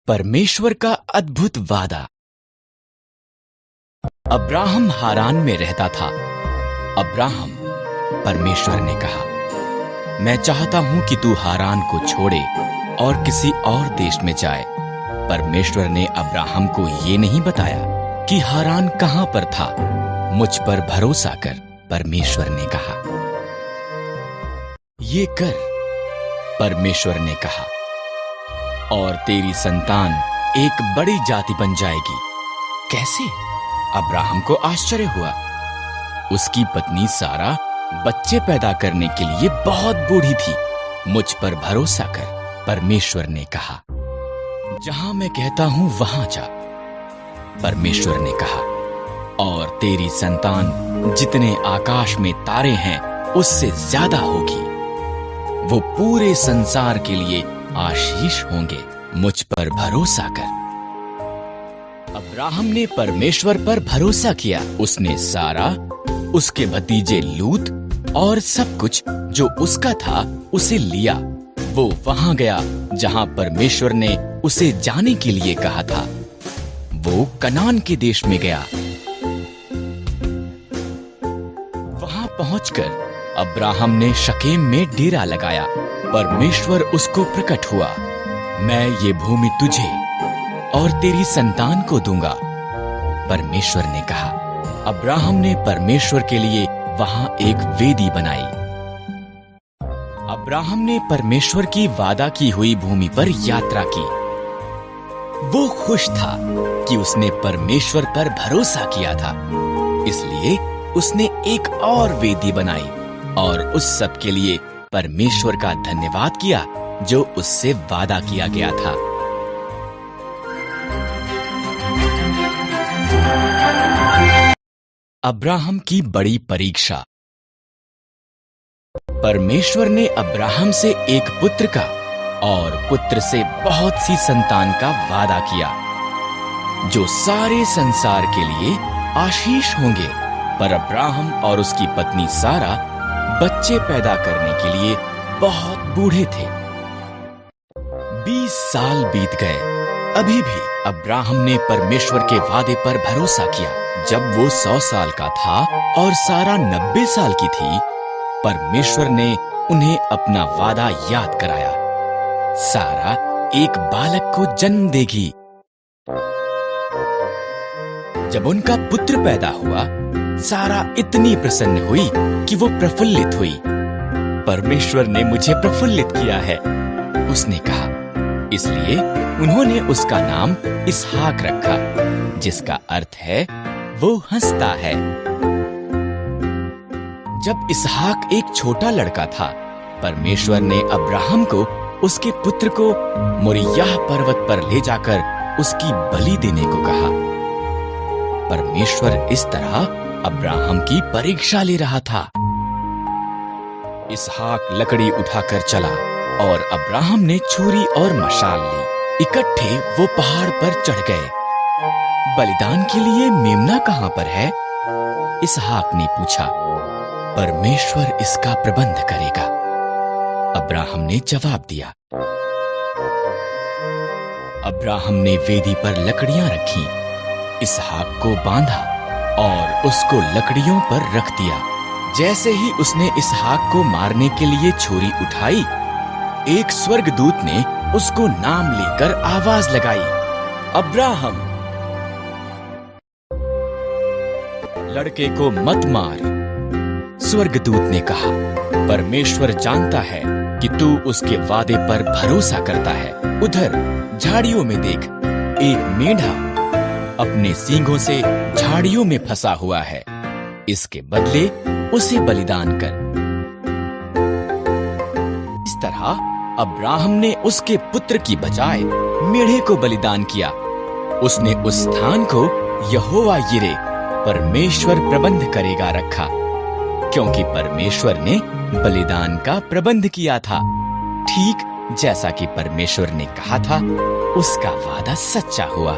परमेश्वर का अद्भुत वादा। अब्राहम हारान में रहता था। अब्राहम, परमेश्वर ने कहा, मैं चाहता हूं कि तू हारान को छोड़े और किसी और देश में जाए। परमेश्वर ने अब्राहम को ये नहीं बताया कि हारान कहां पर था। मुझ पर भरोसा कर, परमेश्वर ने कहा। ये कर, परमेश्वर ने कहा, और तेरी संतान एक बड़ी जाति बन जाएगी। कैसे? अब्राहम को आश्चर्य हुआ। उसकी पत्नी सारा बच्चे पैदा करने के लिए बहुत बूढ़ी थी। मुझ पर भरोसा कर, परमेश्वर ने कहा। जहां मैं कहता हूं वहां जा, परमेश्वर ने कहा, और तेरी संतान जितने आकाश में तारे हैं उससे ज्यादा होगी। वो पूरे संसार के लिए आशीष होंगे। मुझ पर भरोसा कर। अब्राहम ने परमेश्वर पर भरोसा किया। उसने सारा, उसके भतीजे लूत और सब कुछ जो उसका था उसे लिया। वो वहां गया जहां परमेश्वर ने उसे जाने के लिए कहा था। वो कनान के देश में गया। वहां पहुंचकर अब्राहम ने शकेम में डेरा लगाया। परमेश्वर उसको प्रकट हुआ। मैं ये भूमि तुझे और तेरी संतान को दूंगा, परमेश्वर ने कहा। अब्राहम ने परमेश्वर के लिए वहां एक वेदी बनाई। अब्राहम ने परमेश्वर की वादा की हुई भूमि पर यात्रा की। वो खुश था कि उसने परमेश्वर पर भरोसा किया था, इसलिए उसने एक और वेदी बनाई और उस सब के लिए परमेश्वर का धन्यवाद किया जो उससे वादा किया गया था। अब्राहम की बड़ी परीक्षा। परमेश्वर ने अब्राहम से एक पुत्र का और पुत्र से बहुत सी संतान का वादा किया, जो सारे संसार के लिए आशीष होंगे। पर अब्राहम और उसकी पत्नी सारा बच्चे पैदा करने के लिए बहुत बूढ़े थे। 20 साल बीत गए। अभी भी अब्राहम ने परमेश्वर के वादे पर भरोसा किया। जब वो 100 साल का था और सारा 90 साल की थी, परमेश्वर ने उन्हें अपना वादा याद कराया। सारा एक बालक को जन्म देगी। जब उनका पुत्र पैदा हुआ, सारा इतनी प्रसन्न हुई कि वो प्रफुल्लित हुई। परमेश्वर ने मुझे प्रफुल्लित किया है, उसने कहा। इसलिए उन्होंने उसका नाम इसहाक रखा, जिसका अर्थ है वो हंसता है। जब इसहाक एक छोटा लड़का था, परमेश्वर ने अब्राहम को उसके पुत्र को मोरिय्याह पर्वत पर ले जाकर उसकी बलि देने को कहा। परमेश्वर इस तरह अब्राहम की परीक्षा ले रहा था। इसहाक लकड़ी उठाकर चला और अब्राहम ने छुरी और मशाल ली। इकट्ठे वो पहाड़ पर चढ़ गए। बलिदान के लिए मेमना कहां पर है? इसहाक ने पूछा। परमेश्वर इसका प्रबंध करेगा, अब्राहम ने जवाब दिया। अब्राहम ने वेदी पर लकड़ियां रखी, इसहाक को बांधा और उसको लकड़ियों पर रख दिया। जैसे ही उसने इसहाक को मारने के लिए छुरी उठाई, एक स्वर्गदूत ने उसको नाम लेकर आवाज लगाई, अब्राहम। लड़के को मत मार, स्वर्गदूत ने कहा। परमेश्वर जानता है कि तू उसके वादे पर भरोसा करता है। उधर झाड़ियों में देख, एक मेंढा अपने सींगों से झाड़ियों में फंसा हुआ है। इसके बदले उसे बलिदान कर। इस तरह अब्राहम ने उसके पुत्र की बजाय मेढ़े को बलिदान किया। उसने उस स्थान को यहोवा यिरे, परमेश्वर प्रबंध करेगा, रखा, क्योंकि परमेश्वर ने बलिदान का प्रबंध किया था। ठीक जैसा कि परमेश्वर ने कहा था, उसका वादा सच्चा हुआ।